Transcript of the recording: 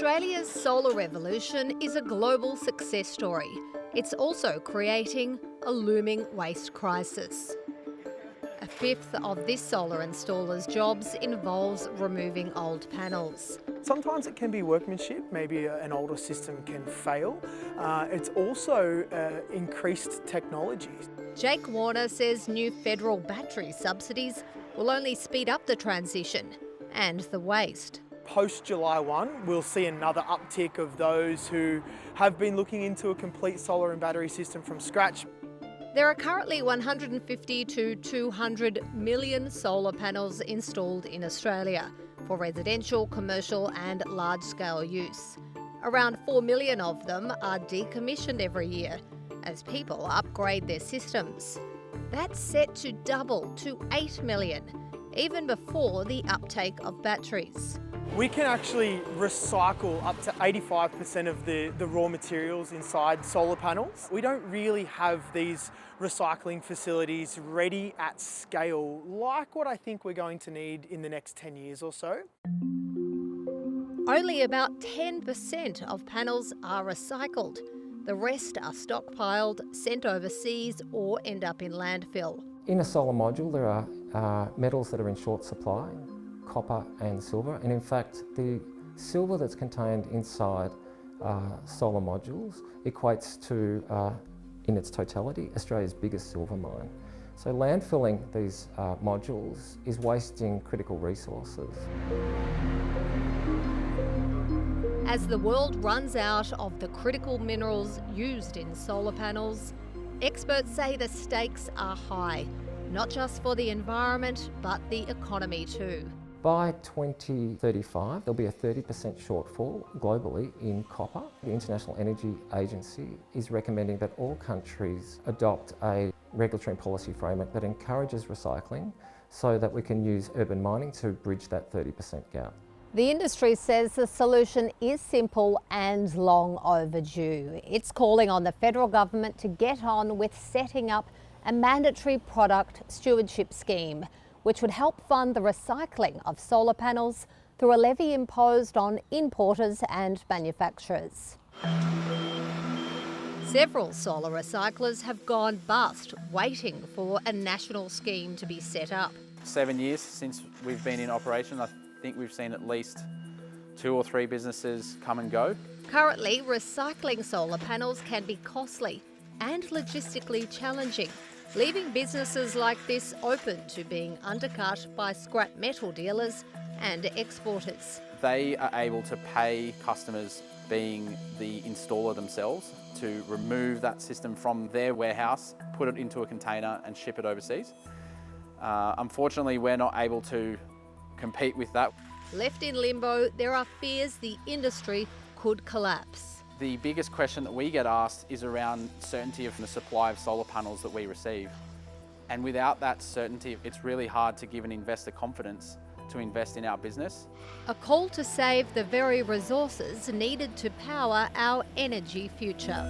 Australia's solar revolution is a global success story. It's also creating a looming waste crisis. A fifth of this solar installer's jobs involves removing old panels. Sometimes it can be workmanship, maybe an older system can fail. It's also increased technology. Jake Warner says new federal battery subsidies will only speed up the transition and the waste. Post July 1, we'll see another uptick of those who have been looking into a complete solar and battery system from scratch. There are currently 150 to 200 million solar panels installed in Australia for residential, commercial and large-scale use. Around 4 million of them are decommissioned every year as people upgrade their systems. That's set to double to 8 million, even before the uptake of batteries. We can actually recycle up to 85% of the raw materials inside solar panels. We don't really have these recycling facilities ready at scale like what I think we're going to need in the next 10 years or so. Only about 10% of panels are recycled. The rest are stockpiled, sent overseas or end up in landfill. In a solar module there are metals that are in short supply, copper and silver, and in fact the silver that's contained inside solar modules equates to, in its totality, Australia's biggest silver mine. So landfilling these modules is wasting critical resources. As the world runs out of the critical minerals used in solar panels, experts say the stakes are high, not just for the environment, but the economy too. By 2035, there'll be a 30% shortfall globally in copper. The International Energy Agency is recommending that all countries adopt a regulatory and policy framework that encourages recycling so that we can use urban mining to bridge that 30% gap. The industry says the solution is simple and long overdue. It's calling on the federal government to get on with setting up a mandatory product stewardship scheme, which would help fund the recycling of solar panels through a levy imposed on importers and manufacturers. Several solar recyclers have gone bust, waiting for a national scheme to be set up. 7 years since we've been in operation, I think we've seen at least 2 or 3 businesses come and go. Currently, recycling solar panels can be costly and logistically challenging, leaving businesses like this open to being undercut by scrap metal dealers and exporters. They are able to pay customers, being the installer themselves, to remove that system from their warehouse, put it into a container and ship it overseas. Unfortunately, we're not able to compete with that. Left in limbo, there are fears the industry could collapse. The biggest question that we get asked is around certainty of the supply of solar panels that we receive. And without that certainty, it's really hard to give an investor confidence to invest in our business. A call to save the very resources needed to power our energy future.